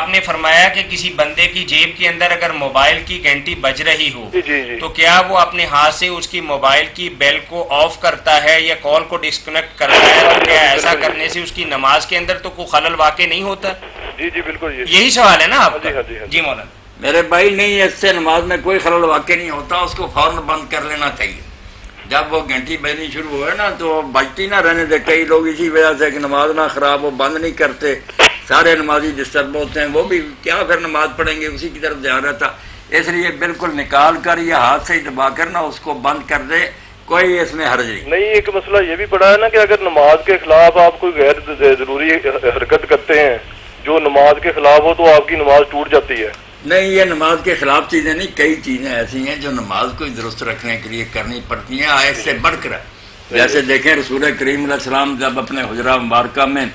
آپ نے فرمایا کہ کسی بندے کی جیب کے اندر اگر موبائل کی گھنٹی بج رہی ہو تو کیا وہ اپنے ہاتھ سے اس کی موبائل کی بیل کو آف کرتا ہے یا کال کو ڈسکنیکٹ کرتا ہے، اور کیا ایسا کرنے سے اس کی نماز کے اندر تو کوئی خلل واقع نہیں ہوتا؟ جی جی بالکل یہی سوال ہے نا آپ کا؟ جی مولانا۔ میرے بھائی نہیں، اس سے نماز میں کوئی خلل واقع نہیں ہوتا، اس کو فوراً بند کر لینا چاہیے۔ جب وہ گھنٹی بجنی شروع ہوئے نا تو بجتی نہ رہنے دے۔ کئی لوگ اسی وجہ سے کہ نماز نہ خراب ہو بند نہیں کرتے، سارے نمازی ڈسٹرب ہوتے ہیں، وہ بھی کیا پھر نماز پڑھیں گے، اسی کی طرف دھیان رہتا۔ اس لیے بالکل نکال کر یا ہاتھ سے ہی دبا کر نا اس کو بند کر دے، کوئی اس میں حرج نہیں۔ ایک مسئلہ یہ بھی پڑا ہے نا کہ اگر نماز کے خلاف آپ کوئی غیر ضروری حرکت کرتے ہیں جو نماز کے خلاف ہو تو آپ کی نماز ٹوٹ جاتی ہے۔ نہیں، یہ نماز کے خلاف چیزیں نہیں، کئی چیزیں ایسی ہیں جو نماز کو درست رکھنے کے لیے کرنی پڑتی ہیں، اس سے بڑھ کر۔ جیسے دیکھیں رسول کریم علیہ السلام جب اپنے حجرہ مبارکہ میں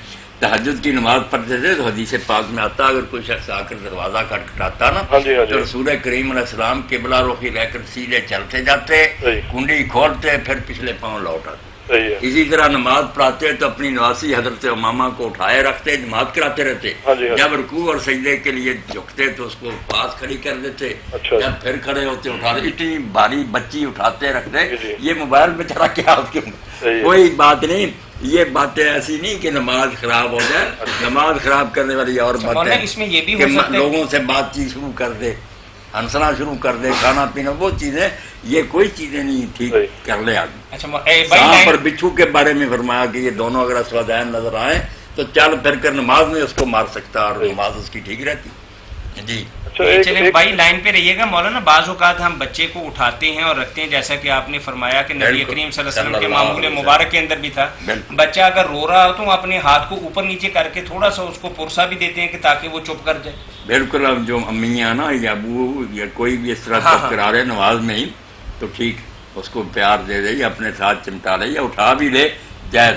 تہجد کی نماز پڑھتے تھے تو حدیث پاک میں آتا اگر کوئی شخص آ کر دروازہ کھٹکھٹاتا نا تو رسول کریم علیہ السلام قبلہ رخی رہ کر سیدھے چلتے جاتے، کنڈی کھولتے، پھر پچھلے پاؤں لوٹ آتے۔ اسی طرح نماز پڑھاتے تو اپنی نواسی حضرت امامہ کو اٹھائے رکھتے، نماز کراتے رہتے۔ جب رکوع اور سجدے کے لیے جھکتے تو اس کو پاس کھڑی کر دیتے، جب پھر کھڑے ہوتے اٹھاتے۔ اتنی بھاری بچی اٹھاتے رکھتے۔ یہ موبائل بیچارہ کیا اس کے کوئی بات نہیں، یہ باتیں ایسی نہیں کہ نماز خراب ہو جائے۔ نماز خراب کرنے والی اور باتیں اس میں یہ بھی کہ لوگوں سے بات چیت شروع کر دے، ہنسنا شروع کر دے، کھانا پینا، وہ چیزیں، یہ کوئی چیزیں نہیں ٹھیک کر لے آدمی۔ سانپ اور بچھو کے بارے میں فرمایا کہ یہ دونوں اگر اسودین نظر آئیں تو چل پھر کر نماز میں اس کو مار سکتا اور نماز اس کی ٹھیک رہتی۔ جی چلیں بھائی لائن پہ رہیے گا مولانا۔ بعض اوقات ہم بچے کو اٹھاتے ہیں اور رکھتے ہیں، جیسا کہ آپ نے فرمایا کہ نبی کریم صلی اللہ علیہ وسلم کے معمول مبارک کے اندر بھی تھا، بچہ اگر رو رہا ہو تو اپنے ہاتھ کو اوپر نیچے کر کے تھوڑا سا اس کو پرسا بھی دیتے ہیں کہ تاکہ وہ چپ کر جائے۔ بالکل، اب جو امیاں نا یا ابو یا کوئی بھی اس طرح چپ کرا رہے نماز میں ہی تو ٹھیک، اس کو پیار دے دے یا اپنے ساتھ چمٹا لے یا اٹھا بھی لے، جائز۔